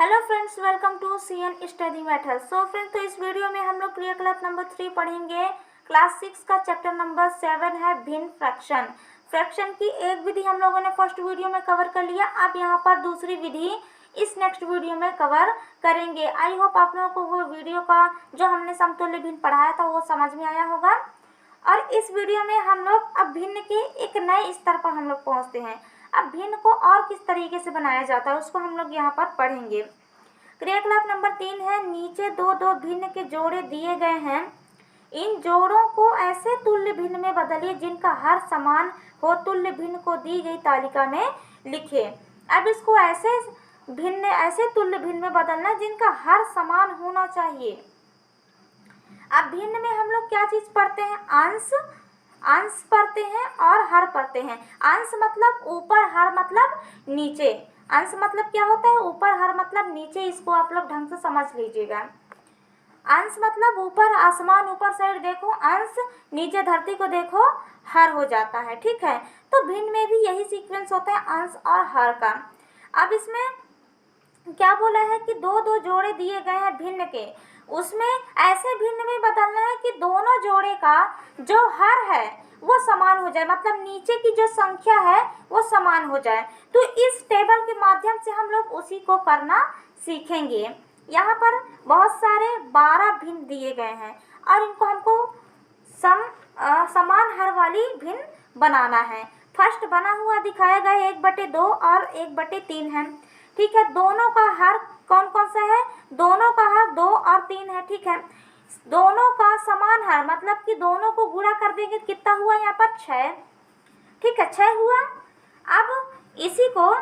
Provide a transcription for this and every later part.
Hello friends, welcome to CN study method. So friends, तो इस video में हम लोग क्रियाकलाप नंबर 3 पढ़ेंगे। क्लास 6 का चैप्टर नंबर 7 है भिन्न फ्रैक्शन। फ्रैक्शन की एक विधि हम लोगों ने फर्स्ट वीडियो में कवर कर लिया। अब यहाँ पर दूसरी विधि इस नेक्स्ट वीडियो में कवर करेंगे। आई होप आप लोगों को वो वीडियो का जो हमने समतुल्य भिन्न पढ़ाया था वो समझ में आया होगा। और इस वीडियो में हम लोग अब भिन्न के एक नए स्तर पर हम लोग पहुँचते हैं। अब भिन्न को और किस तरीके से बनाया जाता है उसको हम लोग यहाँ पर पढ़ेंगे। क्रियाकलाप नंबर 3 है, नीचे दो दो भिन्न के जोड़े दिए गए हैं। इन जोड़ों को ऐसे तुल्य भिन्न में बदलिए जिनका हर समान हो। तुल्य भिन्न को दी गई तालिका में लिखे। अब इसको ऐसे तुल्य भिन्न में बदलना जिनका हर समान होना चाहिए। अब भिन्न में हम लोग क्या चीज पढ़ते हैं? अंश पढ़ते हैं और हर पढ़ते हैं। अंश मतलब ऊपर, हर मतलब नीचे। अंश मतलब क्या होता है? ऊपर, हर मतलब नीचे। इसको आप लोग ढंग से समझ लीजिएगा। अंश मतलब ऊपर आसमान, ऊपर साइड देखो अंश, नीचे धरती को देखो हर हो जाता है। ठीक है, तो भिन्न में भी यही सीक्वेंस होता है, अंश और हर का। अब इसमें क्या बोला है कि दो दो जोड़े दिए गए हैं भिन्न के, उसमें ऐसे भिन्न में बदलना है कि दोनों जोड़े का जो हर है वो समान हो जाए, मतलब नीचे की जो संख्या है वो समान हो जाए। तो इस टेबल के माध्यम से हम लोग उसी को करना सीखेंगे। यहाँ पर बहुत सारे 12 भिन्न दिए गए हैं और इनको हमको समान हर वाली भिन्न बनाना है। फर्स्ट बना हुआ दिखाया गया 1/2 और 1/3 है। ठीक है, दोनों का हर कौन कौन सा है? दोनों का हर 2 और 3 है। ठीक है, दोनों का समान हर मतलब कि दोनों को गुणा कर देंगे, कितना हुआ यहाँ पर? 6। ठीक है, 6 हुआ। अब इसी को,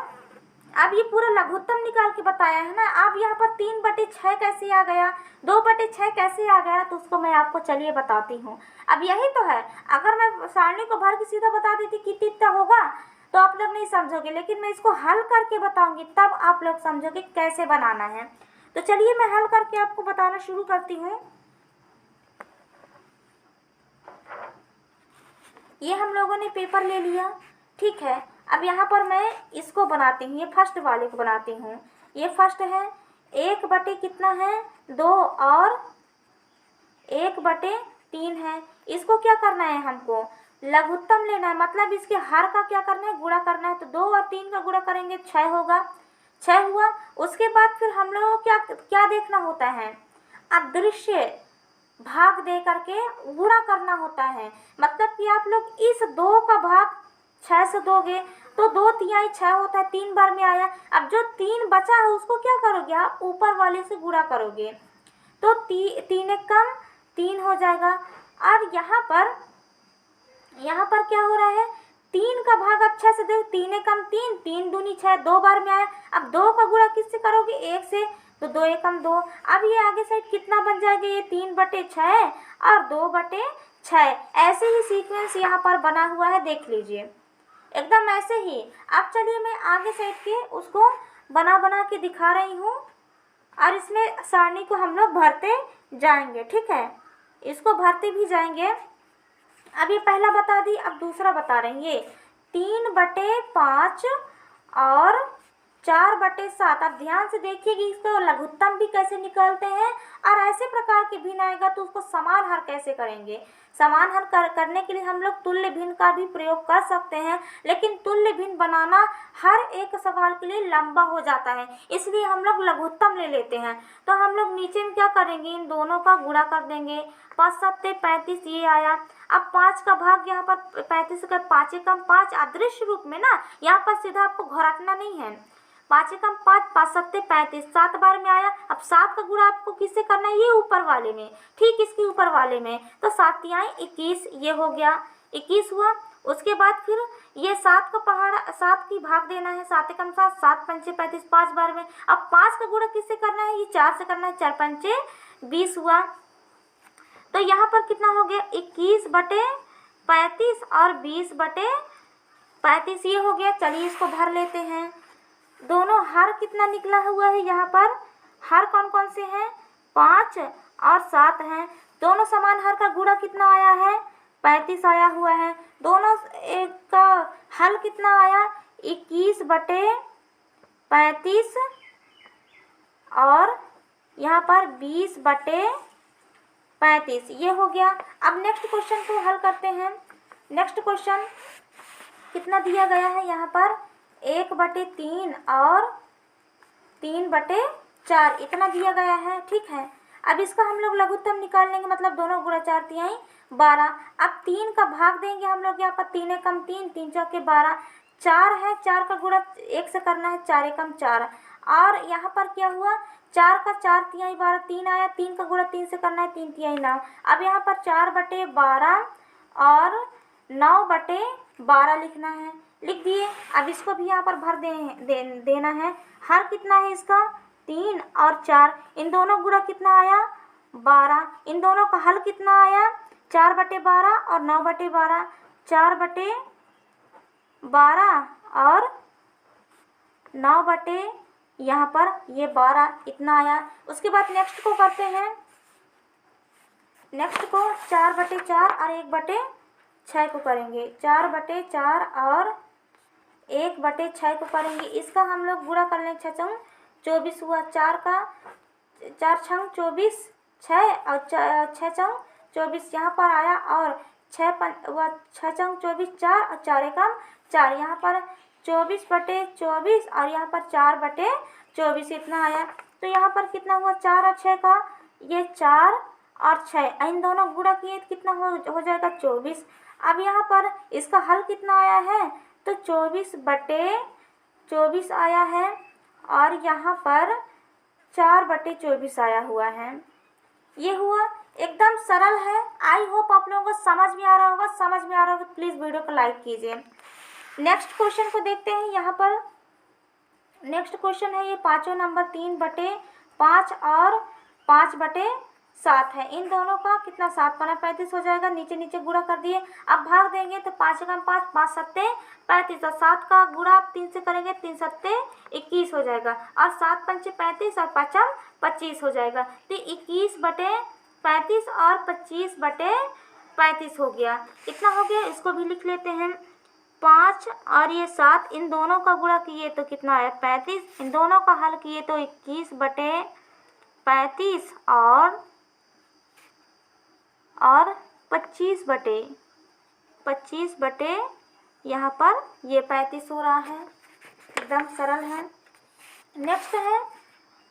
अब ये पूरा लघुत्तम निकाल के बताया है ना। अब यहाँ पर 3/6 कैसे आ गया, 2/6 कैसे आ गया, तो उसको मैं आपको चलिए बताती हूँ। अब यही तो है, अगर मैं सारणी को भर के सीधा बता देती कि कितना होगा तो आप लोग नहीं समझोगे, लेकिन मैं इसको हल करके बताऊंगी तब आप लोग समझोगे कैसे बनाना है। तो चलिए मैं हल करके आपको बताना शुरू करती हूँ। ये हम लोगों ने पेपर ले लिया। ठीक है, अब यहाँ पर मैं इसको बनाती हूँ, ये फर्स्ट वाले को बनाती हूँ। ये फर्स्ट है, 1/ कितना है? 2 और 1/3 है। इसको क्या करना है? हमको लघुत्तम लेना है, मतलब इसके हर का क्या करना है? गुणा करना है। तो 2 और 3 का गुणा करेंगे 6 होगा। 6 हुआ। उसके बाद फिर हम लोगों को क्या देखना होता है? अदृश्य भाग दे करके गुणा करना होता है। मतलब कि आप लोग इस 2 का भाग 6 से दोगे तो 2×3 6 होता है, 3 बार में आया। अब जो 3 बचा है उसको क्या करोगे? आप ऊपर वाले से गुणा करोगे तो 3 एक कम 3 हो जाएगा। और यहाँ पर क्या हो रहा है? 3 का भाग अब 6 से दो, 3 एक कम 3, 3 दूनी 6, 2 बार में आया। अब 2 का गुणा किससे करोगे? 1 से, तो 2 एक कम 2। अब ये आगे साइड कितना बन जाएगा? ये 3/6 और 2/6। ऐसे ही सीक्वेंस यहाँ पर बना हुआ है, देख लीजिए एकदम ऐसे ही। अब चलिए मैं आगे साइड के उसको बना के दिखा रही हूँ और इसमें सारणी को हम लोग भरते जाएंगे। ठीक है, इसको भरते भी जाएंगे। अब ये पहला बता दी, अब दूसरा बता रहे हैं। ये 3/5 और 4/7। अब ध्यान से देखिए कि इसको लघुत्तम भी कैसे निकालते हैं और ऐसे प्रकार के भिन्न आएगा तो उसको समान हर कैसे करेंगे। समान हल करने के लिए हम लोग तुल्य भिन्न का भी प्रयोग कर सकते हैं, लेकिन तुल्य भिन्न बनाना हर एक सवाल के लिए लंबा हो जाता है, इसलिए हम लोग लघुत्तम ले लेते हैं। तो हम लोग नीचे में क्या करेंगे? इन दोनों का गुणा कर देंगे। 5×7 35 ये आया। अब 5 का भाग यहाँ पर 35 का 5 एकम 5 अदृश्य रूप में ना, यहाँ पर सीधा आपको घटाना नहीं है। 5 एकम 5, 5×7 35, 7 बार में आया। अब 7 का गुणा आपको किससे करना है? ये ऊपर वाले में, ठीक इसके ऊपर वाले में। तो 7 × 21, ये हो गया 21 हुआ। उसके बाद फिर ये 7 का पहाड़ा 7 की भाग देना है। 7 एकम 7, 7×5 35, 5 बार में। अब 5 का गुणा किससे करना है? ये 4 से करना है। 4×5 20 हुआ। तो यहाँ पर कितना हो गया? 21/35 और 20/35 ये हो गया। चलिए इसको भर लेते हैं। दोनों हर कितना निकला हुआ है? यहाँ पर हर कौन कौन से हैं? 5 और 7 हैं। दोनों समान हर का गुणा कितना आया है? 35 आया हुआ है। दोनों एक का हल कितना आया? 21/35 और यहाँ पर 20/35 ये हो गया। अब नेक्स्ट क्वेश्चन को हल करते हैं। नेक्स्ट क्वेश्चन कितना दिया गया है यहाँ पर 1/3 और 3/4 इतना दिया गया है, ठीक है। अब इसका हम लोग लघुत्तम निकाल लेंगे, मतलब दोनों गुणा 4 तिहाई 12। अब 3 का भाग देंगे हम लोग यहाँ पर, 3 एकम 3, 3 चौके 12, 4 है, 4 का गुणा 1 से करना है, 4 एकम 4। और यहाँ पर क्या हुआ 4 का 4 तिहाई 12, 3 आया, 3 का गुणा 3 से करना है, 3 तिहाई 9। अब यहाँ पर 4/12 और 9/12 लिखना है, लिख दिए। अब इसको भी यहाँ पर भर देना है। हर कितना है इसका 3 और 4, इन दोनों गुणा कितना आया 12, इन दोनों का हल कितना आया 4/12 और 9/12, 4/12 और 9 यहाँ पर ये 12 इतना आया। उसके बाद नेक्स्ट को करते हैं। नेक्स्ट को 4/4 और 1/6 को करेंगे, 4/4 और 1/6 को करेंगे। इसका हम लोग गुणा कर लेंगे, 6 चौक 24 हुआ, 4 छंग 24, 6 और 6 चौक 24 यहाँ पर आया, और 6 चौक 24, 4 और 4 एकम 4, यहाँ पर 24/24 और यहाँ पर 4/24 इतना आया। तो यहाँ पर कितना हुआ 4 और 6 का, ये 4 और 6 इन दोनों गुणा किए तो कितना हो जाएगा 24। अब यहाँ पर इसका हल कितना आया है तो 24/24 आया है, और यहाँ पर 4/24 आया हुआ है। ये हुआ, एकदम सरल है। आई होप आप लोगों को समझ में आ रहा होगा। समझ में आ रहा होगा तो प्लीज़ वीडियो को लाइक कीजिए। नेक्स्ट क्वेश्चन को देखते हैं। यहाँ पर नेक्स्ट क्वेश्चन है ये 5वां नंबर, 3/5 और 5/7 है। इन दोनों का कितना 7×35 हो जाएगा। नीचे नीचे गुणा कर दिए। अब भाग देंगे तो 5 एकम 5, 5 सत्ते 35 और 7 का गुणा आप 3 से करेंगे, 3 सत्ते 21 हो जाएगा, और 7 पंचे 35 और 5m 25 हो जाएगा। तो 21/35 और 25/35 हो गया। इतना हो गया। इसको भी लिख लेते हैं। 5 और ये 7 इन दोनों का गुणा किए तो कितना आया 35, इन दोनों का हल किए तो 21/35 और 25/25 यहाँ पर ये 35 हो रहा है। एकदम सरल है। नेक्स्ट है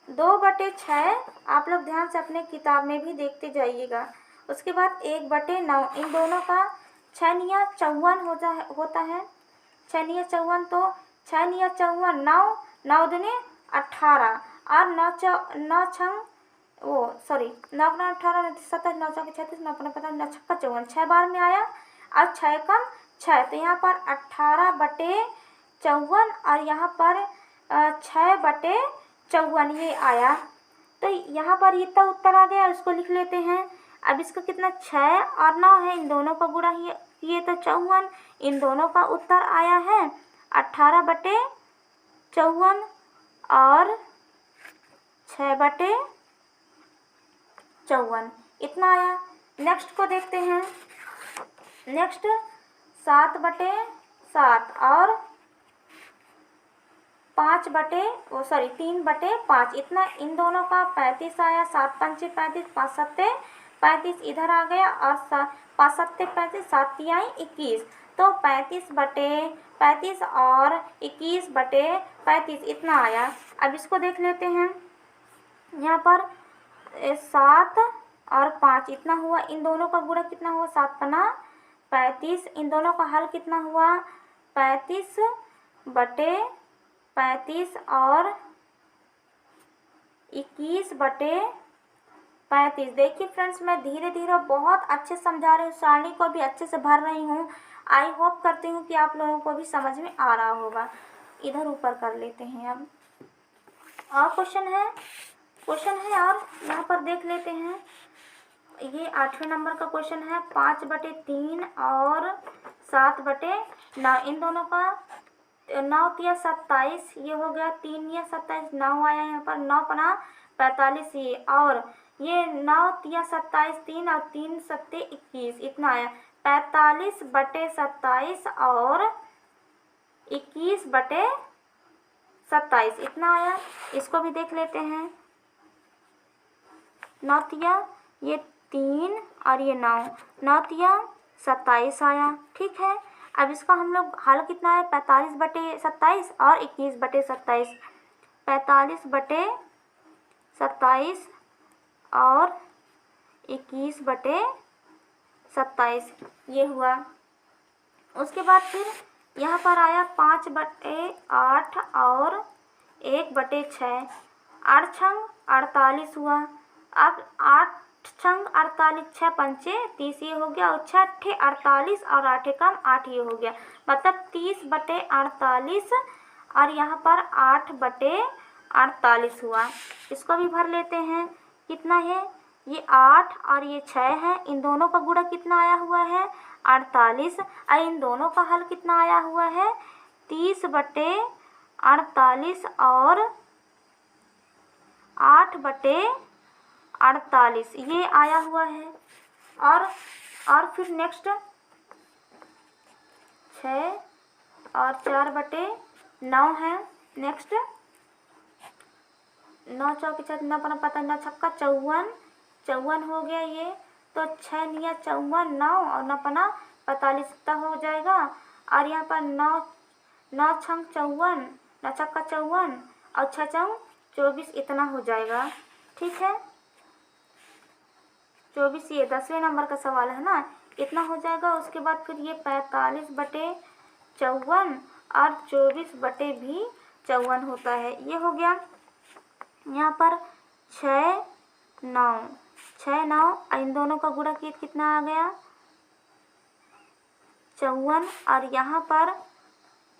2/6। आप लोग ध्यान से अपने किताब में भी देखते जाइएगा। उसके बाद 1/9, इन दोनों का 6×9 होता है। 6×9 तो 6×9 9, 9 दूनी 18 और 9 छंग 9×9 18, 27, 9 चौके 36, 9 पंजे 55, 9 छक्का 54, 6 बार में आया, और 6 एकम 6, तो यहाँ पर 18/54 और यहाँ पर 6/54 ये आया। तो यहाँ पर इतना उत्तर आ गया, इसको लिख लेते हैं। अब इसका कितना 6 और 9 है, इन दोनों का गुणा किए तो 54, इन दोनों का उत्तर आया है 18/54 और 6/54 इतना आया। नेक्स्ट को देखते हैं। नेक्स्ट 7/7 और 3/5 इतना, इन दोनों का 35 आया। 7 पंचे 35, 5 सत्ते 35 इधर आ गया, और 5 सत्ते 35, 7 तिहाई 21, तो 35/35 और 21/35 इतना आया। अब इसको देख लेते हैं। यहाँ पर 7 और 5 इतना हुआ, इन दोनों का गुणा कितना हुआ 7×35, इन दोनों का हल कितना हुआ 35/35 और 21/35। देखिए फ्रेंड्स, मैं धीरे धीरे बहुत अच्छे समझा रही हूँ, सारणी को भी अच्छे से भर रही हूँ। आई होप करती हूँ कि आप लोगों को भी समझ में आ रहा होगा। इधर ऊपर कर लेते हैं। अब और क्वेश्चन है और यहाँ पर देख लेते हैं। ये 8वें नंबर का क्वेश्चन है। 5/3 और 7/9, इन दोनों का 9 तिया 27 ये हो गया, 3 या 27 9 आया यहाँ पर, 9×5 45 ये, और ये 9 तिया 27 3 और 3 सत्ते 21 इतना आया। 45/27 और 21/27 इतना आया। इसको भी देख लेते हैं। 9 तिया ये 3 और ये 9, 9 तिया 27 आया। ठीक है, अब इसका हम लोग हल कितना है, 45/27 और 21/27, 45/27 और 21/27 ये हुआ। उसके बाद फिर यहाँ पर आया 5/8 और 1/6, 8 छंग 48 हुआ। अब 8 छंग 48, 6 पंचे 30 ये हो गया, और 6 अट्ठे 48 और 8 कम 8 ये हो गया, मतलब 30/48 और यहाँ पर 8/48 हुआ। इसको भी भर लेते हैं, कितना है, ये 8 और ये 6 है, इन दोनों का गुणा कितना आया हुआ है, 48, और इन दोनों का हल कितना आया हुआ है, 30/48 और 8/48 ये आया हुआ है। और फिर नेक्स्ट 6 और 4/9 है। नेक्स्ट 9 चौके 6, 9 पता 9 छक्का 54 हो गया ये, तो 6 निया 54, 9 और 9 पना 45 हो जाएगा। और यहाँ पर 9 छंग 54, 9 छक्का 54 और 6 छंग 24 इतना हो जाएगा। ठीक है, 24 ये 10वें नंबर का सवाल है ना, इतना हो जाएगा। उसके बाद फिर ये 45/54 और 24/54 होता है, ये हो गया। यहाँ पर 6 9 और इन दोनों का गुणा कितना आ गया, 54, और यहाँ पर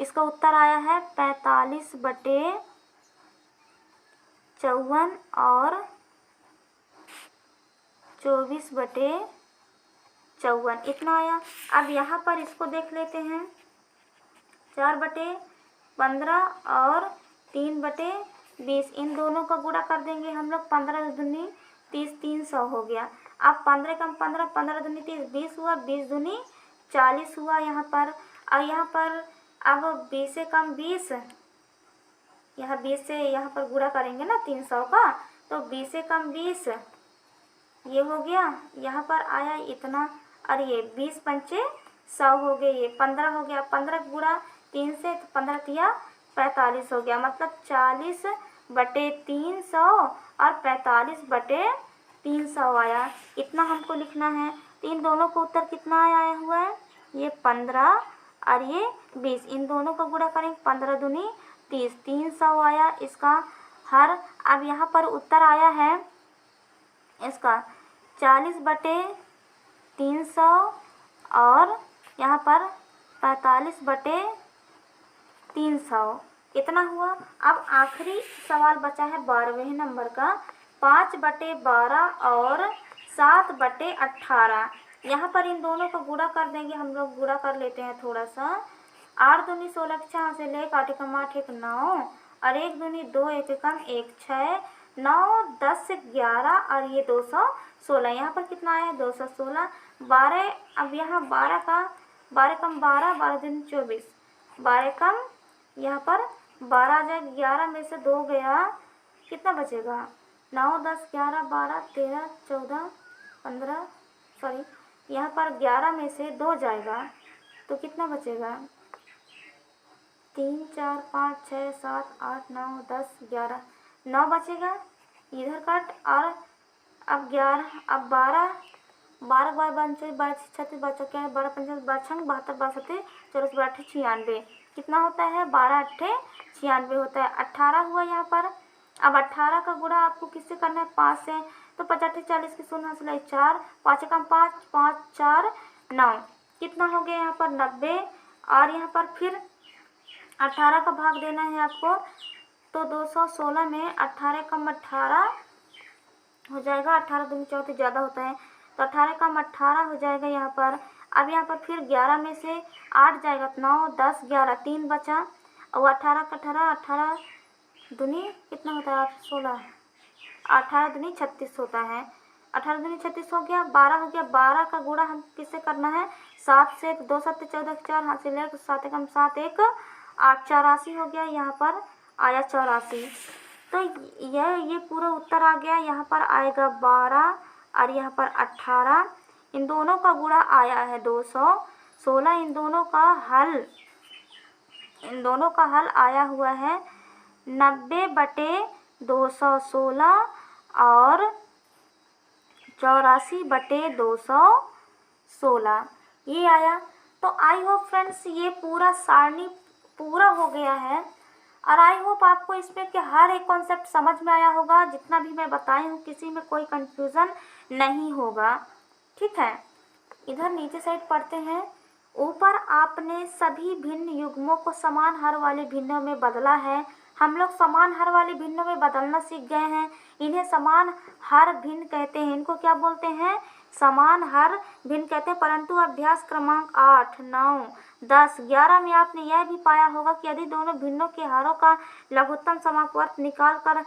इसका उत्तर आया है 45/54 और 24/54 इतना आया। अब यहाँ पर इसको देख लेते हैं, 4/15 और 3/20, इन दोनों का गुणा कर देंगे हम लोग, 15 दूनी 30, 300 हो गया। अब 15 कम 15, 15 दूनी 30, 20 हुआ, 20 दूनी 40 हुआ यहाँ पर। और यहाँ पर अब 20 से कम 20, यहाँ 20 से यहाँ पर गुणा करेंगे ना 300 का, तो 20 से कम 20 ये हो गया, यहाँ पर आया इतना, और ये 20 पंचे 100 हो गए, ये 15 हो गया, 15 गुणा 3 से, तो 15 तिया 45 हो गया, मतलब 40/300 और 45/300 आया, इतना हमको लिखना है। तो इन दोनों को उत्तर कितना आया हुआ है, ये 15 और ये 20, इन दोनों का गुणा करेंगे, 15 दूनी 30, 300 आया इसका हर। अब यहाँ पर उत्तर आया है इसका 40/300 और यहाँ पर 45/300 इतना हुआ। अब आखिरी सवाल बचा है 12वें नंबर का, 5/12 और 7/18। यहाँ पर इन दोनों का गुणा कर देंगे हम लोग, गुणा कर लेते हैं थोड़ा सा। 8 दूनी 16, 6 से ले 8 कम 8 1 9 और 1 दूनी 2 1 कम 1 6, 9 10 11 और ये 216, यहाँ पर कितना आया 216। 12, अब यहाँ 12 का 12 कम 12, 12 दूनी 24, 12 कम यहाँ पर 12 आ जाए, 11 में से 2 गया, कितना बचेगा, 9 10 11 12 13 14 15, सॉरी यहाँ पर 11 में से 2 जाएगा, तो कितना बचेगा, 3 4 5 6 7 8 9 10 11, 9 बचेगा, इधर काट। और अब 11, अब 12 12 बार 32 12 36 बचा क्या है, 12 55 52 72 62 चौरस 8 96, कितना होता है, 12 8 96 होता है। 18 हुआ यहाँ पर। अब 18 का गुणा आपको किससे करना है, 5 से, तो 50 40 की 0 हासिल है 4, 5 कम 5 5 4 9, कितना हो गया यहाँ पर 90। और यहाँ पर फिर 18 का भाग देना है आपको, तो 216 में 18 कम 18 हो जाएगा, 18 दूनी 34 ज़्यादा होता है, तो 18 कम 18 हो जाएगा यहाँ पर। अब यहाँ पर फिर 11 में से 8 जाएगा, 9 10 11 3 बचा, और 18 का 18 दूनी कितना होता है 16, 18 दूनी 36 होता है, 18 दूनी 36 हो गया। 12 हो गया, 12 का गुणा हम किससे करना है, 7 से, 2 7 14 4 हासिल है, 7 कम 7 1 8 84 हो गया, यहाँ पर आया 84। तो ये पूरा उत्तर आ गया। यहाँ पर आएगा 12 और यहाँ पर 18। इन दोनों का गुणा आया है 216। इन दोनों का हल आया हुआ है 90/216 और 84/216 ये आया। तो आई होप फ्रेंड्स ये पूरा सारणी पूरा हो गया है और आई होप आपको इसमें के हर एक कॉन्सेप्ट समझ में आया होगा। जितना भी मैं बताई हूँ किसी में कोई कंफ्यूजन नहीं होगा, ठीक है। इधर नीचे साइड पढ़ते हैं। ऊपर आपने सभी भिन्न युग्मों को समान हर वाले भिन्नों में बदला है। हम लोग समान हर वाले भिन्नों में बदलना सीख गए हैं। इन्हें समान हर भिन्न कहते हैं। इनको क्या बोलते हैं? समान हर भिन्न कहते हैं। परंतु अभ्यास क्रमांक 8, 9, 10, 11 में आपने यह भी पाया होगा कि यदि दोनों भिन्नों के हरों का लघुत्तम समापवर्त निकाल कर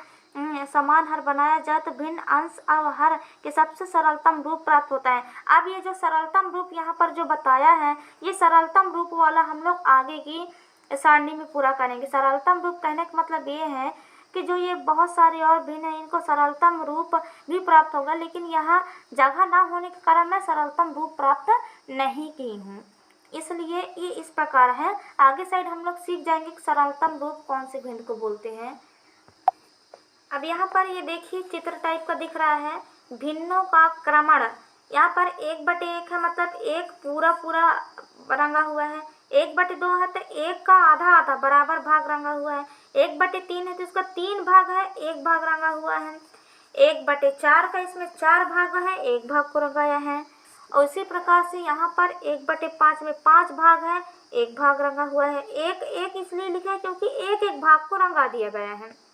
समान हर बनाया जाए तो भिन्न अंश और हर के सबसे सरलतम रूप प्राप्त होता है। अब ये जो सरलतम रूप यहाँ पर जो बताया है, ये सरलतम रूप वाला हम लोग आगे की सारणी में पूरा करेंगे। सरलतम रूप कहने का मतलब ये है कि जो ये बहुत सारे और भिन्न हैं इनको सरलतम रूप भी प्राप्त होगा, लेकिन यहाँ जगह ना होने के कारण मैं सरलतम रूप प्राप्त नहीं की हूँ, इसलिए ये इस प्रकार है। आगे साइड हम लोग सीख जाएंगे कि सरलतम रूप कौन से भिन्न को बोलते हैं। अब यहाँ पर ये देखिए चित्र टाइप का दिख रहा है, भिन्नों का क्रमण। यहाँ पर 1/1 है, मतलब एक पूरा रंगा हुआ है। 1/2 है तो एक का आधा बराबर भाग रंगा हुआ है। 1/3 है तो इसका 3 भाग है, 1 भाग रंगा हुआ है। 1/4 का इसमें 4 भाग है, 1 भाग को रंगाया है। और उसी प्रकार से यहाँ पर 1/5 में 5 भाग है, 1 भाग रंगा हुआ है। एक इसलिए लिखा है क्योंकि एक भाग को रंगा दिया गया है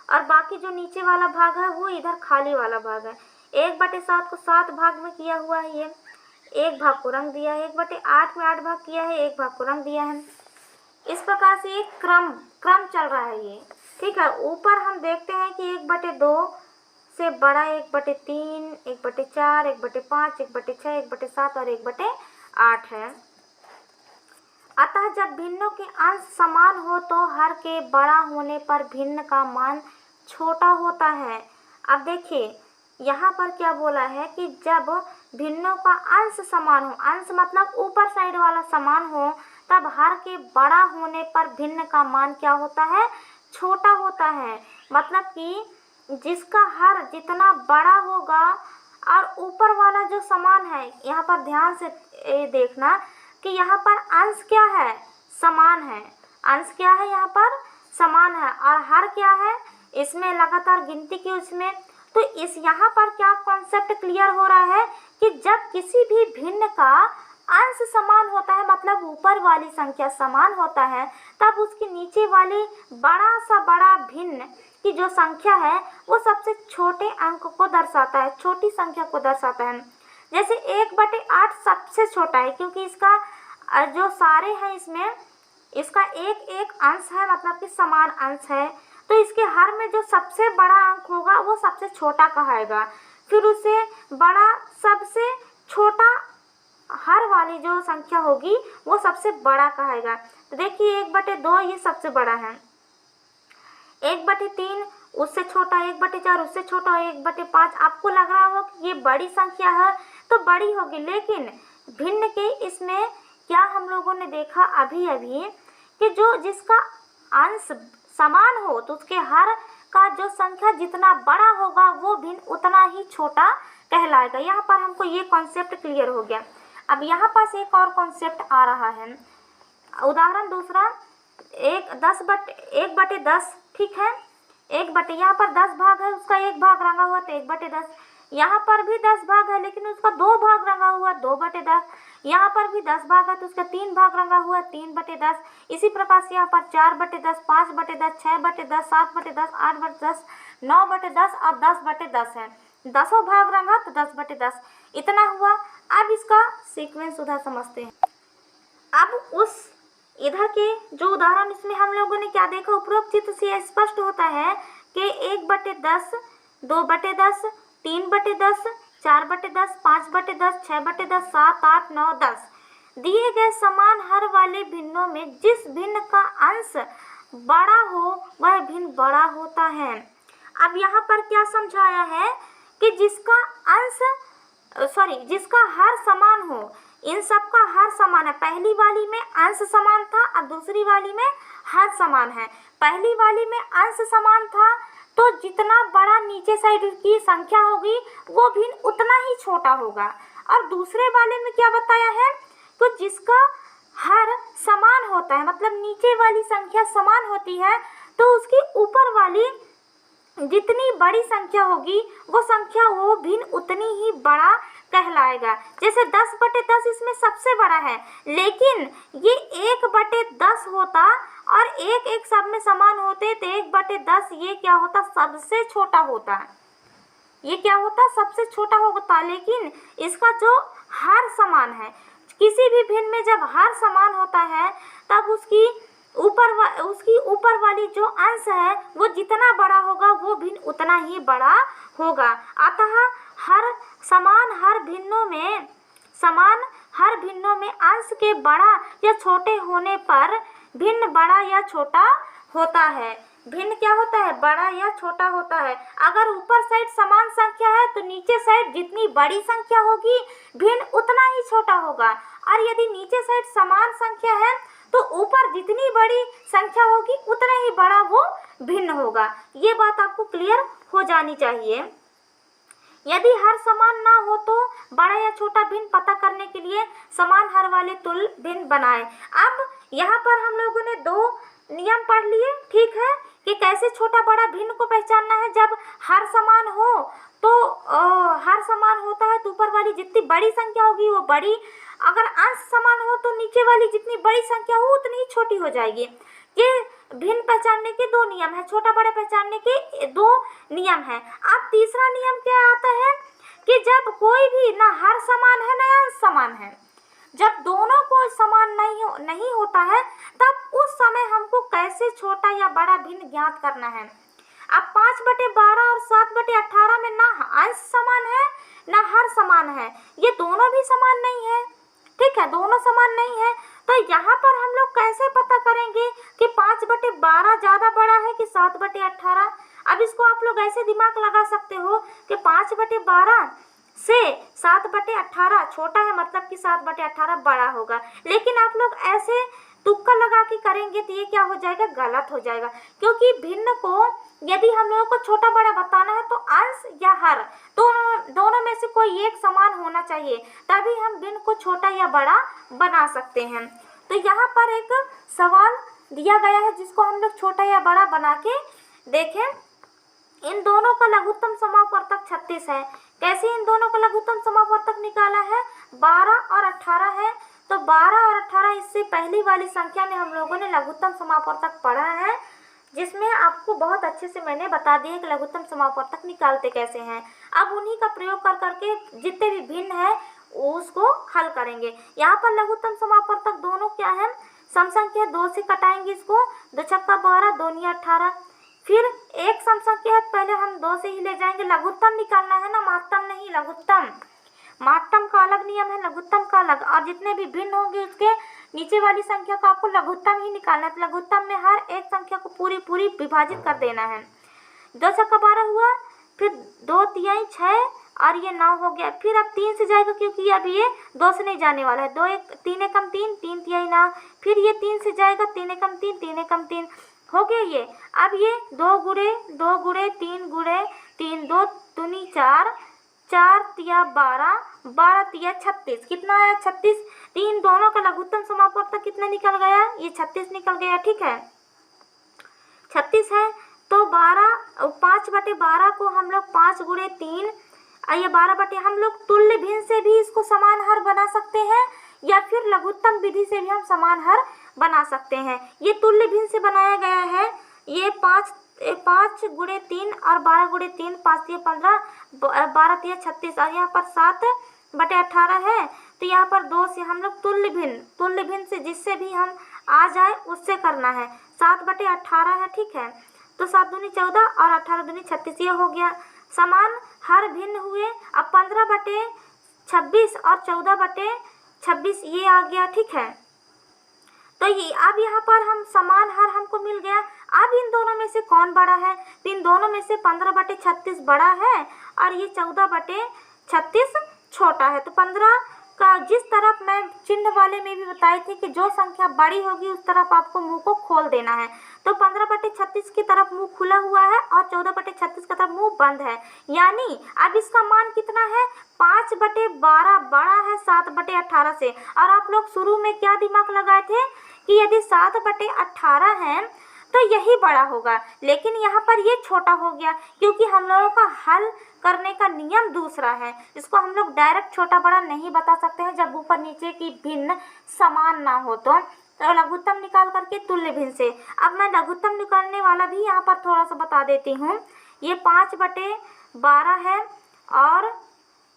और बाकी जो नीचे वाला भाग है वो इधर खाली वाला भाग है। 1/7 को 7 भाग में किया हुआ है, ये 1 भाग को रंग दिया है। 1/8 में 8 भाग किया है, 1 भाग को रंग दिया है। इस प्रकार से एक क्रम चल रहा है ये, ठीक है। ऊपर हम देखते हैं कि 1/2 से बड़ा 1/3, 1/4, 1/5, 1/6, 1/7 और 1/8 है। अतः जब भिन्नों के अंश समान हो तो हर के बड़ा होने पर भिन्न का मान छोटा होता है। अब देखिए यहाँ पर क्या बोला है कि जब भिन्नों का अंश समान हो, अंश मतलब ऊपर साइड वाला समान हो, तब हर के बड़ा होने पर भिन्न का मान क्या होता है? छोटा होता है। मतलब कि जिसका हर जितना बड़ा होगा और ऊपर वाला जो समान है, यहाँ पर ध्यान से देखना कि यहाँ पर अंश क्या है? समान है। अंश क्या है? यहाँ पर समान है। और हर क्या है? इसमें लगातार गिनती की उसमें। तो इस यहाँ पर क्या कॉन्सेप्ट क्लियर हो रहा है कि जब किसी भी भिन्न का अंश समान होता है, मतलब ऊपर वाली संख्या समान होता है, तब उसके नीचे वाली बड़ा सा बड़ा भिन्न की जो संख्या है वो सबसे छोटे अंक को दर्शाता है, छोटी संख्या को दर्शाता है। जैसे 1/8 सबसे छोटा है क्योंकि इसका जो सारे हैं इसमें इसका एक अंश है, मतलब कि समान अंश है। तो इसके हर में जो सबसे बड़ा अंक होगा वो सबसे छोटा कहाएगा, फिर उसे बड़ा सबसे छोटा हर वाली जो संख्या होगी वो सबसे बड़ा कहाएगा। तो देखिए 1/2 ये सबसे बड़ा है, 1/3 उससे छोटा, 1/4 उससे छोटा, 1/5 आपको लग रहा हो कि ये बड़ी संख्या है तो बड़ी होगी, लेकिन भिन्न के इसमें क्या हम लोगों ने देखा अभी कि जो जिसका अंश समान हो तो उसके हर का जो संख्या जितना बड़ा होगा वो भिन्न उतना ही छोटा कहलाएगा। यहाँ पर हमको ये कॉन्सेप्ट क्लियर हो गया। अब यहाँ पास एक और कॉन्सेप्ट आ रहा है, उदाहरण दूसरा 1/10, ठीक है। यहाँ पर 10 भाग है, उसका 1 भाग रंगा हुआ तो 1/10। यहाँ पर भी 10 भाग है लेकिन उसका 2 भाग रंगा हुआ 2/10। यहाँ पर भी 10 भाग है तो उसका 3 भाग रंगा हुआ 3/10। इसी प्रकार से यहाँ पर 4/10, 5/10, 6/10, 7/10, 8/10, 9/10 और 10/10 है। 10 भाग रंगा तो 10/10 इतना हुआ। अब इसका सीक्वेंस उधर समझते हैं। अब उस इधर के जो उदाहरण इसमें हम लोगों ने क्या देखा, उपरोक्त चित्र से स्पष्ट होता है कि 1/10, 2/10, 3/10, 4/10, 5/10, 6/10, 7, 8, 9, 10 दिए गए समान हर वाले भिन्नों में जिस भिन्न का अंश बड़ा हो वह भिन्न बड़ा होता है। अब यहाँ पर क्या समझाया है कि जिसका हर समान हो, इन सब का हर समान है। पहली वाली में अंश समान था और दूसरी वाली में हर समान है। पहली वाली में अंश समान था तो जितना बड़ा नीचे साइड की संख्या होगी वो भिन्न उतना ही छोटा होगा। और दूसरे वाले में क्या बताया है, तो जिसका हर समान होता है, मतलब नीचे वाली संख्या समान होती है, तो उसकी ऊपर वाली जितनी बड़ी संख्या होगी वो भिन्न उतनी ही बड़ा कहलाएगा। जैसे 10/10 इसमें सबसे बड़ा है, लेकिन ये 1/10 होता और एक सब में समान होते तो 1/10 ये क्या होता, सबसे छोटा होता। ये क्या होता, सबसे छोटा होता। लेकिन इसका जो हर समान है, किसी भी भिन्न में जब हर समान होता है तब उसकी ऊपर वाली जो अंश है वो जितना बड़ा होगा वो भिन्न उतना ही बड़ा होगा। अतः समान हर भिन्नों में अंश के बड़ा या छोटे होने पर भिन्न बड़ा या छोटा होता है। भिन्न क्या होता है, बड़ा या छोटा होता है। अगर ऊपर साइड समान संख्या है तो नीचे साइड जितनी बड़ी संख्या होगी भिन्न उतना ही छोटा होगा, और यदि नीचे साइड समान संख्या है तो ऊपर जितनी बड़ी संख्या होगी उतना ही बड़ा वो भिन्न होगा। ये बात आपको क्लियर हो जानी चाहिए। यदि हर समान ना हो तो बड़ा या छोटा भिन्न पता करने के लिए समान हर वाले तुल्य भिन्न बनाएं। अब यहाँ पर हम लोगों ने 2 नियम पढ़ लिए, ठीक है, कि कैसे छोटा बड़ा भिन्न को पहचानना है। जब हर समान हो तो हर समान होता है तो ऊपर वाली जितनी बड़ी संख्या होगी वो बड़ी, अगर अंश समान हो तो नीचे वाली जितनी बड़ी संख्या हो उतनी ही छोटी हो जाएगी। ये भिन्न पहचानने के 2 नियम है, छोटा बड़ा पहचानने के 2 नियम है। अब तीसरा नियम क्या आता है कि जब कोई भी ना हर समान है ना अंश समान है, जब दोनों को समान नहीं होता है तब उस समय हमको कैसे छोटा या बड़ा भिन्न ज्ञात करना है। अब 5/12 और 7/18 में ना अंश समान है ना हर समान है, ये दोनों भी समान नहीं है, ठीक है, दोनों समान नहीं है। तो यहाँ पर हम लोग कैसे पता करेंगे कि 5/12 ज़्यादा बड़ा है कि 7/18? अब इसको आप लोग ऐसे दिमाग लगा सकते हो कि 5/12 से 7/18 छोटा है, मतलब कि 7/18 बड़ा होगा। लेकिन आप लोग ऐसे तुक्का लगा के करेंगे तो ये क्या हो जाएगा, गलत हो जाएगा। क्योंकि भिन्न को यदि हम लोगों को छोटा बड़ा बताना है तो अंश या हर दोनों में से कोई एक समान होना चाहिए, तभी हम भिन्न को छोटा या बड़ा बना सकते हैं। तो यहाँ पर एक सवाल दिया गया है जिसको हम लोग छोटा या बड़ा बना के देखें। इन दोनों का लघुत्तम समापवर्तक 36 है। कैसे इन दोनों का लघुत्तम समापवर्तक निकाला है, 12 और 18 है। तो 12 और 18 इससे पहली वाली संख्या में हम लोगों ने लघुत्तम समापवर्तक पढ़ा है, जिसमें आपको बहुत अच्छे से मैंने बता दिया कि लघुत्तम समापवर्तक निकालते कैसे हैं। अब उन्हीं का प्रयोग कर करके जितने भी भिन्न है उसको हल करेंगे। यहाँ पर लघुत्तम समापवर्तक दोनों क्या है, सम संख्या 2 से कटाएंगे इसको, 2 छक्का 12, 2 नी 18। फिर एक सम संख्या है, पहले हम 2 से ही ले जाएंगे। लघुत्तम निकालना है ना, महत्तम नहीं, लघुत्तम। महत्तम का अलग नियम है, लघुत्तम का अलग। और जितने भी भिन्न होंगे उसके नीचे वाली संख्या का आपको लघुत्तम ही निकालना है। तो लघुत्तम में हर एक संख्या को पूरी विभाजित कर देना है। 2 छक्का 12 हुआ, फिर 2 तिहाई 6 और ये 9 हो गया। फिर अब 3 से जाएगा क्योंकि अब ये 2 से नहीं जाने वाला है। 3 एकम 3, 3 तिहाई 9। फिर ये 3 से जाएगा, 3 एकम 3, 3 एकम 3 हो गया ये। अब ये 2 गुणे 3 गुणे 3, 2 दूनी 4, 4 तिया 12, 12 तिया 36। कितना आया, 36। तो इन दोनों का लघुत्तम समापवर्तक कितना निकल गया, ये 36 निकल गया, ठीक है, 36 है। तो 5/12 को हम लोग 5 गुणे 3, ये 12 हम लोग तुल्य भिन्न से भी इसको समान हर बना सकते हैं, या फिर लघुत्तम विधि से भी हम समान हर बना सकते हैं। ये तुल्य भिन्न से बनाया गया है। ये 5 गुणे 3 और 12 गुणे 3, 5 तिया 15, 12 तिया 36, और यहाँ पर 7/18 है। तो यहाँ पर 2 से हम लोग तुल्य भिन्न से जिससे भी हम आ जाए उससे करना है। 7/18 है, ठीक है। तो 7 दूनी 14 और 18 दूनी 36, ये हो गया। समान हर भिन्न हुए। अब 15/26 और 14/26 ये आ गया, ठीक है। तो ये अब यहाँ पर हम समान हर हमको मिल गया। अब इन दोनों में से कौन बड़ा है, तो इन दोनों में से 15/36 बड़ा है और ये 14/36 छोटा है। तो 15 का जिस तरफ मैं चिन्ह वाले में भी बताई थी कि जो संख्या बड़ी होगी उस तरफ आपको मुंह को खोल देना है। तो 15/36 की तरफ मुंह खुला हुआ है और 14/36 की तरफ मुंह बंद है। यानी अब इसका मान कितना है, 5/12 बड़ा है 7/18 से। और आप लोग शुरू में क्या दिमाग लगाए थे कि यदि 7/18 है तो यही बड़ा होगा, लेकिन यहाँ पर ये छोटा हो गया क्योंकि हम लोगों का हल करने का नियम दूसरा है। इसको हम लोग डायरेक्ट छोटा बड़ा नहीं बता सकते हैं जब ऊपर नीचे की भिन्न समान ना हो। तो लघुत्तम निकाल करके तुल्य भिन्न से। अब मैं लघुत्तम निकालने वाला भी यहाँ पर थोड़ा सा बता देती हूँ। ये 5/12 है और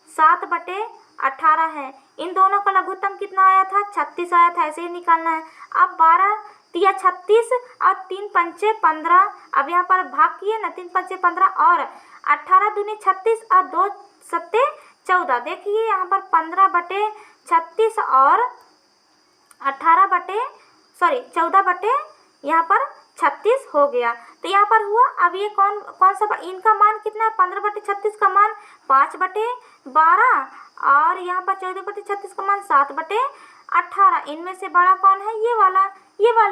7/18 है। इन दोनों का लघुत्तम कितना आया था, 36 आया था। ऐसे ही निकालना है। अब 12 तिया 36 और 3 पंचे 15। अब यहाँ पर भाग किए ना, 3 पंचे 15 और 18 दूनी 36 और 2 सत्ते 14। देखिए यहाँ पर 15/36 और 14 यहाँ पर 36 हो गया। तो यहाँ पर हुआ। अब ये कौन सा, इनका मान कितना है, 15/36 का मान 5/12 और यहाँ पर 14/36 का मान 7/18। इनमें से बड़ा कौन है, ये वाला।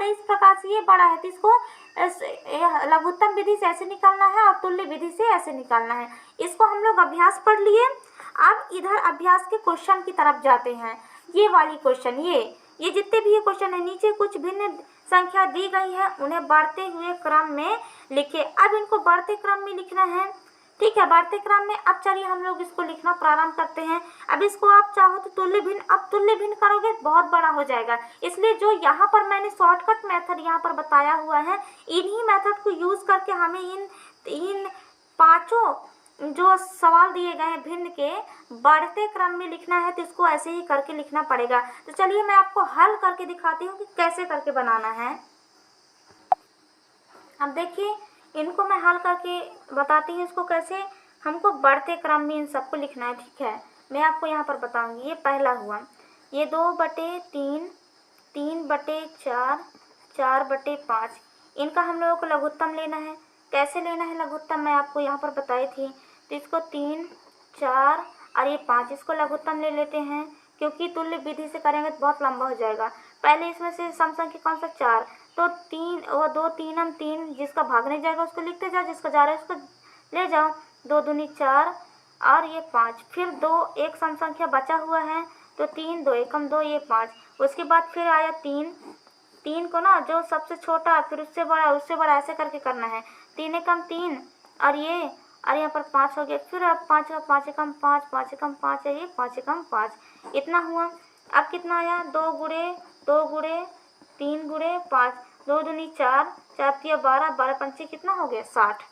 इस प्रकार से ये बड़ा है। तो इसको लघुत्तम विधि से ऐसे निकालना है और तुल्य विधि से ऐसे निकालना है। इसको हम लोग अभ्यास पढ़ लिए। अब इधर अभ्यास के क्वेश्चन की तरफ जाते हैं। ये वाली क्वेश्चन, ये जितने भी ये क्वेश्चन है, नीचे कुछ भिन्न संख्या दी गई है, उन्हें बढ़ते हुए क्रम में लिखे। अब इनको बढ़ते क्रम में लिखना है, ठीक है, बढ़ते क्रम में। अब चलिए हम लोग इसको लिखना प्रारंभ करते हैं। अब इसको आप चाहो तो तुल्य भिन्न, अब तुल्य भिन्न करोगे बहुत बड़ा हो जाएगा। इसलिए जो यहाँ पर मैंने शॉर्टकट मेथड यहाँ पर बताया हुआ है, इन्हीं मेथड को यूज करके हमें इन पांचों जो सवाल दिए गए हैं भिन्न के बढ़ते क्रम में लिखना है। तो इसको ऐसे ही करके लिखना पड़ेगा। तो चलिए मैं आपको हल करके दिखाती हूँ कि कैसे करके बनाना है। अब देखिए, इनको मैं हल करके बताती हूँ। इसको कैसे हमको बढ़ते क्रम में इन सबको लिखना है, ठीक है। मैं आपको यहाँ पर बताऊँगी। ये पहला हुआ, ये 2/3, 3/4, 4/5। इनका हम लोगों को लघुत्तम लेना है। कैसे लेना है लघुत्तम, मैं आपको यहाँ पर बताई थी। तो इसको 3, 4 और ये 5, इसको लघुत्तम ले लेते हैं क्योंकि तुल्य विधि से करेंगे तो बहुत लंबा हो जाएगा। पहले इसमें से सम संख्या कौन सा, 4। तो 3 और 2 3 3, जिसका भागने जाएगा उसको लिखते जाओ, जिसका जा रहा है उसको ले जाओ। 2 दूनी 4 और ये 5। फिर 2 एक सम संख्या बचा हुआ है, तो 3 2 एकम 2, ये 5। उसके बाद फिर आया 3 को ना, जो सबसे छोटा फिर उससे बड़ा ऐसे करके करना है। 3 एकम 3 और यहाँ पर 5 हो गया। फिर अब 5 का 5 एकम 5, 5 एकम 5 है, ये 5 एकम 5, इतना हुआ। अब कितना आया, 2 गुणे 3 गुणे 5, 2 दूनी 4, 4 तिया 12, 12 पंचे कितना हो गया, 60।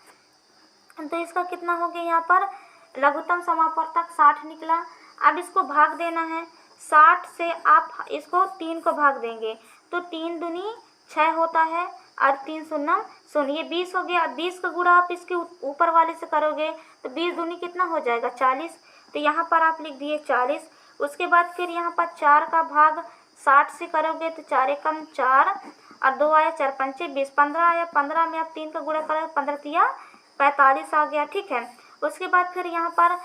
तो इसका कितना हो गया, यहाँ पर लघुत्तम समापवर्तक 60 निकला। अब इसको भाग देना है। 60 से आप इसको 3 को भाग देंगे तो 3 दूनी 6 होता है और 3 शून्य शून्य, ये 20 हो गया। 20 का गुणा आप इसके ऊपर वाले से करोगे तो 20 दूनी कितना हो जाएगा, 40। तो यहाँ पर आप लिख दिए 40। उसके बाद फिर यहाँ पर 4 का भाग 60 से करोगे तो 4 एकम 4 और 2 आया, 4 पंचे 20, 15 आया। 15 में आप 3 का गुणा करोगे, 15 तिया 45 आ गया, ठीक है। उसके बाद फिर यहाँ पर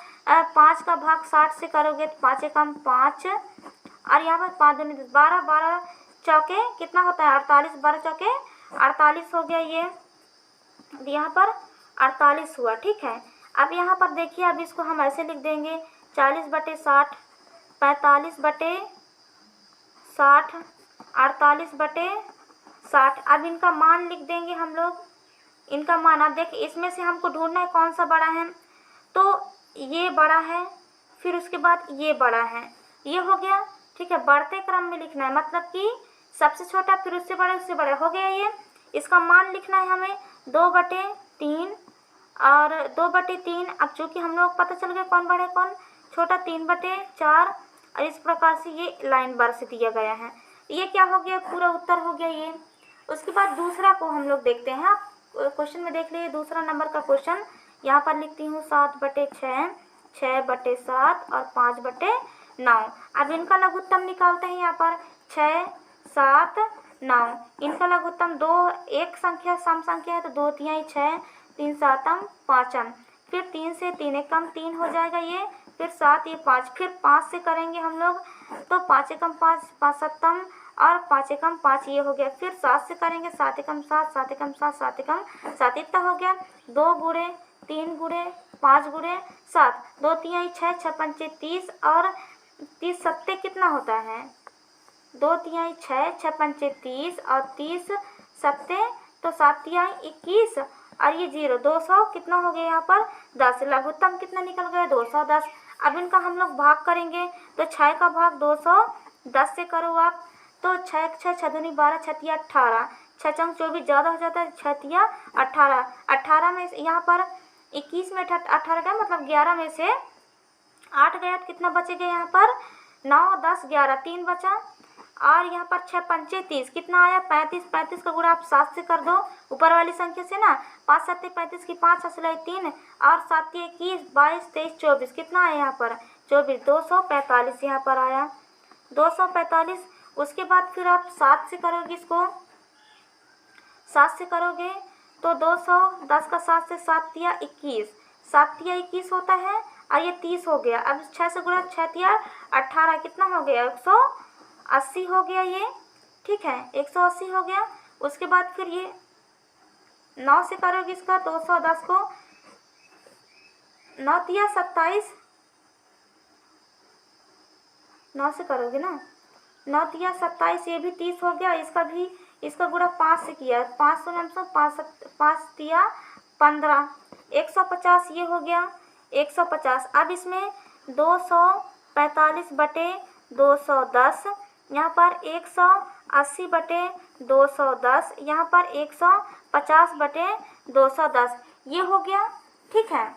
5 का भाग 60 से करोगे तो 5 एकम 5 और यहाँ पर 5 दूनी 12, 12 चौके कितना होता है, 48, 12 चौके 48 हो गया। ये यहाँ पर 48 हुआ, ठीक है। अब यहाँ पर देखिए, अब इसको हम ऐसे लिख देंगे 40/60, 45/60, 48/60। अब इनका मान लिख देंगे हम लोग, इनका मान। अब देखिए, इसमें से हमको ढूंढना है कौन सा बड़ा है। तो ये बड़ा है, फिर उसके बाद ये बड़ा है, ये हो गया, ठीक है। बढ़ते क्रम में लिखना है, मतलब कि सबसे छोटा फिर उससे बड़ा हो गया ये। इसका मान लिखना है हमें 2/3 और 2/3। अब चूँकि हम लोग पता चल गया कौन बड़ा है कौन छोटा, 3/4 और इस प्रकार से ये लाइन बार से दिया गया है। ये क्या हो गया, पूरा उत्तर हो गया ये। उसके बाद दूसरा को हम लोग देखते हैं। आप क्वेश्चन में देख लीजिए, दूसरा नंबर का क्वेश्चन। यहाँ पर लिखती हूँ 7/6, 6/7 और 5/9। अब इनका लघुत्तम निकालते हैं। यहाँ पर 6, 7, 9। इनका लघुत्तम 2, एक संख्या सम संख्या है तो 2 तिहाई 6, 3 सातम 5m, फिर 3 से 3 एकम 3 हो जाएगा ये, फिर 7 ये 5, फिर 5 से करेंगे हम लोग तो 5 एकम 5, 5 सत्तम और 5 एकम 5 ये हो गया, फिर 7 से करेंगे 7 एकम 7, 7 एकम 7, 7 एकम 7 इतना हो गया। 2 गुणे 3 गुणे 5 गुणे 7, 2 तिहाई 6, 6 पंचे 30 और 30 सत्ते कितना होता है 2 तिहाई 6, 6 पंचे 30 और 30 सत्ते तो 7 तिहाई 21 और ये 0, 200 कितना हो गया यहाँ पर 10। लघुत्तम कितना निकल गया 210। अब इनका हम लोग भाग करेंगे तो 6 का भाग 210 से करो आप, तो 6 6 6 दूनी 12, 6 तिया 18, 6 चौक 24 ज़्यादा हो जाता है, 6 तिया 18, 18 में यहाँ पर 21 में 18 का मतलब 11 में से 8 गया तो कितना बचेगा यहाँ पर 9 10 11 3 बचा, और यहाँ पर 6 पंचे 30 कितना आया 35, 35 का गुणा आप 7 से कर दो ऊपर वाली संख्या से ना, 5 सत्ते 35 की 5 असलाई 3 और 7 21 22 23 24 कितना आया यहाँ पर 24, 245 यहाँ पर आया 245। उसके बाद फिर आप 7 से करोगे इसको, 7 से करोगे तो 210 का 7 से 7 तिया 21, 7 तिया 21 होता है और ये 30 हो गया। अब 6 से गुणा 6 तिया 18 कितना हो गया 180 हो गया ये, ठीक है 180 हो गया। उसके बाद फिर ये 9 से करोगे इसका 210 को, 9 तिया 27, 9 से करोगे ना 9 तिया 27 ये भी 30 हो गया, इसका भी इसका गुणा 5 से किया 5 सौ 5 तिया 15, 150 ये हो गया 150। अब इसमें 245 बटे 210, यहाँ पर 180 बटे 210, यहाँ पर 150 बटे 210 ये हो गया, ठीक है।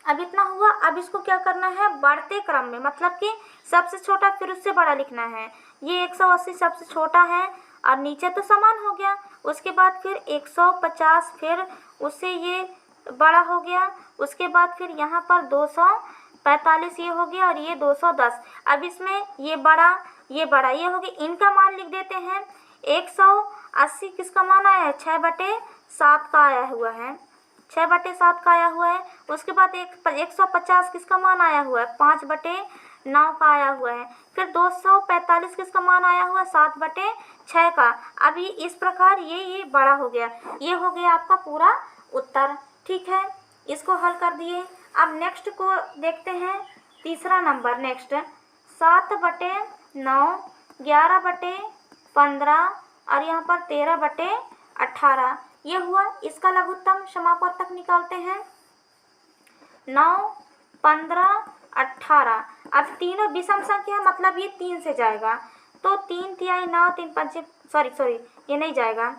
अब इतना हुआ। अब इसको क्या करना है बढ़ते क्रम में, मतलब कि सबसे छोटा फिर उससे बड़ा लिखना है। ये 180 सबसे छोटा है और नीचे तो समान हो गया, उसके बाद फिर 150 फिर उससे ये बड़ा हो गया, उसके बाद फिर यहाँ पर 245 ये हो गया और ये 210। अब इसमें ये बड़ा ये हो गया, इनका मान लिख देते हैं। 180 किसका मान आया है 6/7 का आया हुआ है, 6/7 का आया हुआ है। उसके बाद 150 किसका मान आया हुआ है 5/9 का आया हुआ है। फिर 245 किसका मान आया हुआ है 7/6 का। अभी इस प्रकार ये बड़ा हो गया, ये हो गया आपका पूरा उत्तर, ठीक है। इसको हल कर दिए। अब नेक्स्ट को देखते हैं, तीसरा नंबर नेक्स्ट 7/9, 11/15 और यहाँ पर 13/18 ये हुआ। इसका लघुत्तम समापवर्तक निकालते हैं 9, 15, 18। अब तीनों विषम संख्या मतलब ये 3 से जाएगा, तो 3 तिहाई 9, 3 पंचे सॉरी ये नहीं जाएगा,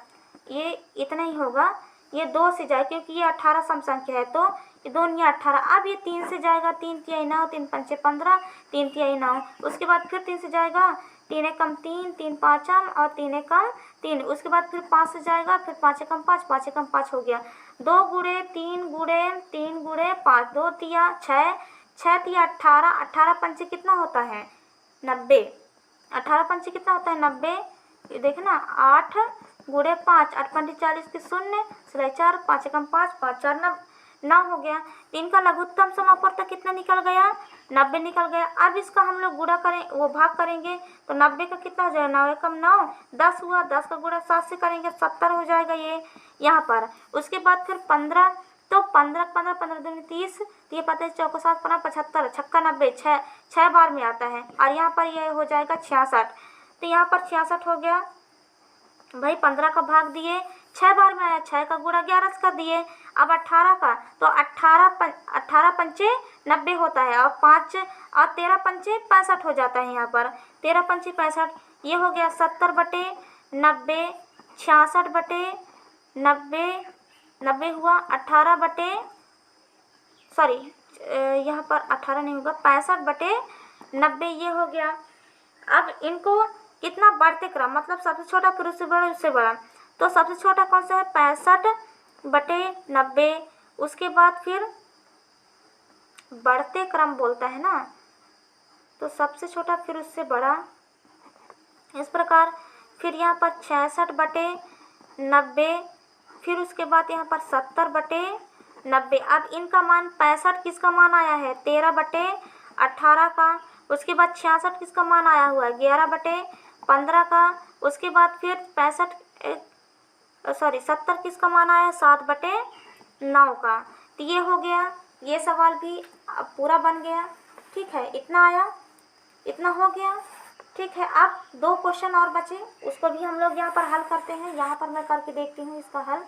ये इतना ही होगा, ये 2 से जाए क्योंकि ये 18 सम संख्या है, तो ये 2 या 18। अब ये 3 से जाएगा, 3 तिहाई 9, 3 पंचे 15, 3 तिहाई 9। उसके बाद फिर 3 से जाएगा, 3 एकम 3, 3 पाँचम और 3 एकम 3। उसके बाद फिर 5 से जाएगा, फिर 5 एकम 5, 5 एकम 5 हो गया। 2 गुणे 3 गुणे 3 गुणे 5, 2 तिया 6, 6 तिया 18, 18 पंचे कितना होता है 90, 18 पंचे कितना होता है 90। ये देखे ना 8 गुणे 5, 8 पंचे 40 की 0 सिलाई 4, 5 एकम 5, 5 4 9 हो गया। इनका लघुत्तम समापवर्तक कितना निकल गया 90 निकल गया। अब इसका हम लोग गुणा करें वो भाग करेंगे तो 90 का कितना हो जाएगा 9 एकम 9, 10 हुआ, 10 का गुणा 7 से करेंगे 70 हो जाएगा ये यहाँ पर। उसके बाद फिर 15, तो 15 15 15 दूनी 30, 30 35 चौको 7 15 75, छक्का 90, 6 बार में आता है और यहाँ पर ये हो जाएगा 66, तो यहाँ पर 66 हो गया भाई। 15 का भाग दिए 6 बार में आया, 6 का गुणा 11 से कर दिए। अब 18 का तो 18 पंचे 90 होता है और 5 और 13 पंचे 65 हो जाता है यहाँ पर, 13 पंचे 65 ये हो गया 70/90, 66/90, 90 हुआ यहाँ पर 18 नहीं होगा 65/90 ये हो गया। अब इनको कितना बढ़ते क्रम मतलब सबसे छोटा फिर उससे बड़ा, तो सबसे छोटा कौन सा है 65/90। उसके बाद फिर बढ़ते क्रम बोलता है ना, तो सबसे छोटा फिर उससे बड़ा, इस प्रकार फिर यहाँ पर 66/90, फिर उसके बाद यहाँ पर 70/90। अब इनका मान 65 किसका मान आया है 13/18 का। उसके बाद 66 किसका मान आया हुआ है 11/15 का। उसके बाद फिर 70 किसका मान आया है 7/9 का। तो ये हो गया, ये सवाल भी अब पूरा बन गया। ठीक है, इतना आया, इतना हो गया। ठीक है, अब 2 क्वेश्चन और बचे, उसको भी हम लोग यहाँ पर हल करते हैं। यहाँ पर मैं करके देखती हूँ इसका हल।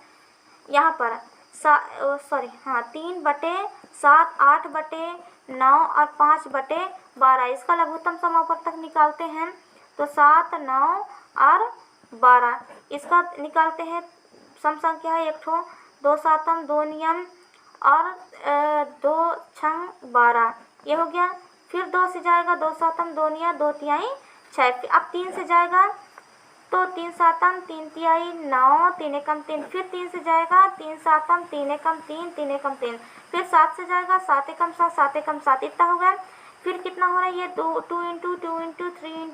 यहाँ पर 3/7, 8/9 और 5/12। इसका लघुत्तम समापवर्तक निकालते हैं तो 7, 9 और 12। इसका निकालते हैं सम संख्या है 1 ठो, 2 सातम, 2 नियम और 2 छंग 12। ये हो गया। फिर 2 से जाएगा 2 सातम, 2 नियम, 2 तिहाई 6। अब 3 से जाएगा तो 3 सातम, 3 तिहाई 9, 3 एकम 3। फिर 3 से जाएगा 3 सातम, 3 एकम 3, 3 एकम 3। फिर 7 से जाएगा 7 एकम 7, 7 एकम 7। इतना हो गया। फिर कितना हो रहा है ये 2 इंटू 2 इंटू 3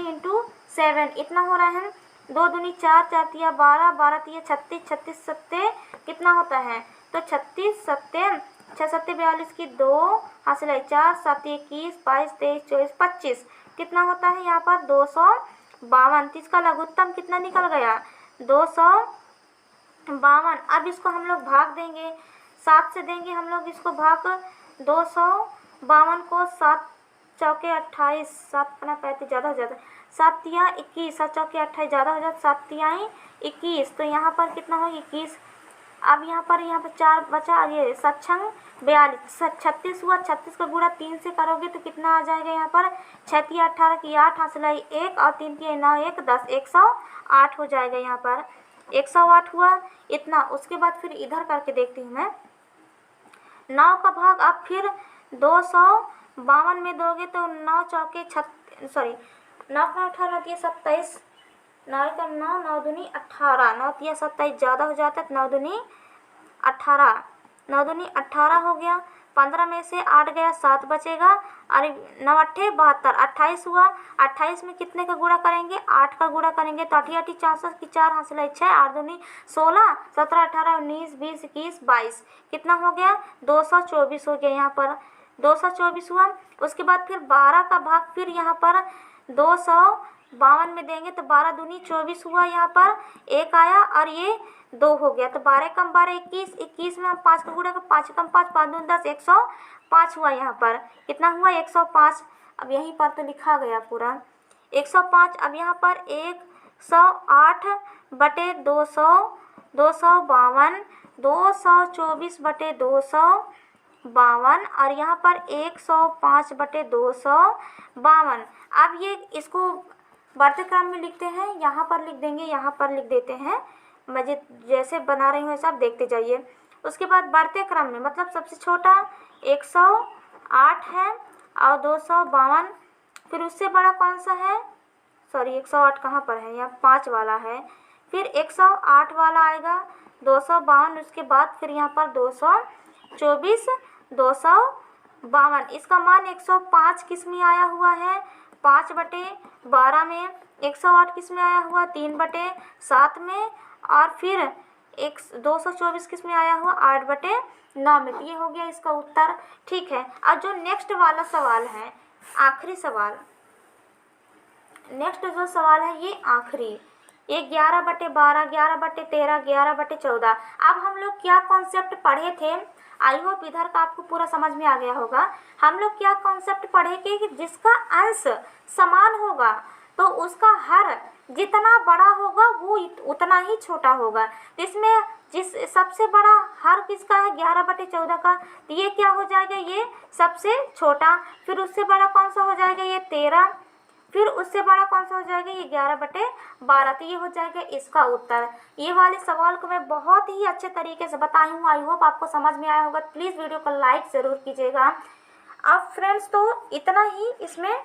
इंटू 7 इतना हो रहा है। 2 दूनी 4, 4 तिया 12, 12 तिया 36, 36 सत्ते कितना होता है तो 36 सत्ते 6 सत्ते 42 की 2 हासिल है 4, 7 21, 22, 23, 24, 25 कितना होता है यहाँ पर 252। इसका लघुत्तम कितना निकल गया 252। अब इसको हम लोग भाग देंगे, 7 से देंगे हम लोग इसको भाग। 252 को 7 चौके 28, 7 अपना 35 ज़्यादा हो जाता है, 7 तिया 21, 7 चौके 28 ज़्यादा हो जाता है, 7 तियाई 21। तो यहाँ पर कितना हो 21। अब यहाँ पर 4 बचा, ये 7 छंग 42, 36 हुआ। 36 का गुणा 3 से करोगे तो कितना आ जाएगा यहाँ पर 6 तिया 18 की 8 हासिल 1 और 3 तिया 9, 1 10, 108 हो जाएगा। यहाँ पर 108 हुआ इतना। उसके बाद फिर इधर करके देखती हूँ मैं 9 का भाग। अब फिर 252 में दोगे तो 9 चौके 9 का 18 दिए 27, 9 का 9, 9 दूनी 18, 9 तिया 27 ज़्यादा हो जाता है, 9 दूनी 18, 9 दूनी 18 हो गया। 15 में से 8 गया 7 बचेगा। अरे 9 अट्ठे 72, 28 हुआ। 28 में कितने का गुणा करेंगे 8 का गुणा करेंगे तो 8 8 64 की 4 हासिल है 6, 8 दूनी 16, 17 18 19 20 21 22 कितना हो गया 224 हो गया। यहाँ पर 224 हुआ। उसके बाद फिर 12 का भाग फिर यहाँ पर 252 में देंगे तो 12 दूनी 24 हुआ। यहाँ पर 1 आया और ये 2 हो गया तो 12 कम 12 21, 21 में हम 5 का गुणा कर 5 कम 5, 5 दूनी 10, 105 हुआ। यहाँ पर कितना हुआ 105। अब यहीं पर तो लिखा गया पूरा 105। अब यहाँ पर 108/200, 252, 224/252 और यहाँ पर 105/252। अब ये इसको बढ़ते क्रम में लिखते हैं, यहाँ पर लिख देंगे, यहाँ पर लिख देते हैं। मैं जैसे बना रही हूँ सब देखते जाइए। उसके बाद बढ़ते क्रम में मतलब सबसे छोटा 108 है और 252। फिर उससे बड़ा कौन सा है 108 कहाँ पर है, यहाँ 5 वाला है। फिर 108 वाला आएगा 252। उसके बाद फिर यहाँ पर 224, 252। इसका मान 105 किस में आया हुआ है 5/12 में। 108 किस में आया हुआ 3/7 में। और फिर 224 किस में आया हुआ 8/9 में। ये हो गया इसका उत्तर। ठीक है, अब जो नेक्स्ट वाला सवाल है आखिरी सवाल, नेक्स्ट जो सवाल है ये आखिरी, ये 11/12, 11/13, 11/14। अब हम लोग क्या कॉन्सेप्ट पढ़े थे, आई होप इधर का आपको पूरा समझ में आ गया होगा। हम लोग क्या कॉन्सेप्ट पढ़े कि जिसका अंश समान होगा तो उसका हर जितना बड़ा होगा वो उतना ही छोटा होगा। इसमें जिस सबसे बड़ा हर किसका है 11/14 का, तो ये क्या हो जाएगा ये सबसे छोटा। फिर उससे बड़ा कौन सा हो जाएगा ये 13। फिर उससे बड़ा कौन सा हो जाएगा ये 11/12। तो ये हो जाएगा इसका उत्तर। ये वाले सवाल को मैं बहुत ही अच्छे तरीके से बताई हूँ, आई होप आपको समझ में आया होगा। प्लीज़ वीडियो को लाइक ज़रूर कीजिएगा। अब फ्रेंड्स तो इतना ही इसमें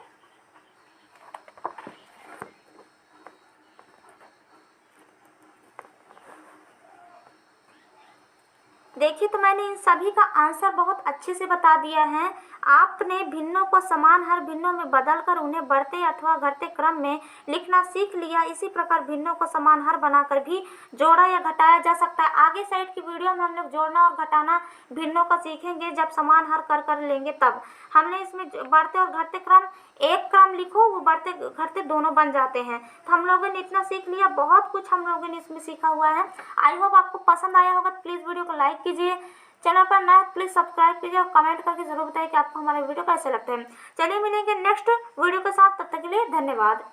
देखिए, तो मैंने इन सभी का आंसर बहुत अच्छे से बता दिया है। आपने भिन्नों को समान हर भिन्नों में बदलकर उन्हें बढ़ते अथवा घटते क्रम में लिखना सीख लिया। इसी प्रकार भिन्नों को समान हर बनाकर भी जोड़ा या घटाया जा सकता है। आगे साइड की वीडियो में हम लोग जोड़ना और घटाना भिन्नों का सीखेंगे, जब समान हर कर लेंगे तब। हमने इसमें बढ़ते और घटते क्रम, एक क्रम लिखो, वो बढ़ते घटते दोनों बन जाते हैं। तो हम लोगों ने इतना सीख लिया, बहुत कुछ हम लोगों ने इसमें सीखा हुआ है। आई होप आपको पसंद आया होगा। प्लीज़ वीडियो को लाइक कीजिए, चैनल पर नया प्लीज़ सब्सक्राइब कीजिए और कमेंट करके जरूर बताइए कि आपको हमारे वीडियो कैसे लगते हैं। चलिए मिलेंगे नेक्स्ट वीडियो के साथ, तब तक के लिए धन्यवाद।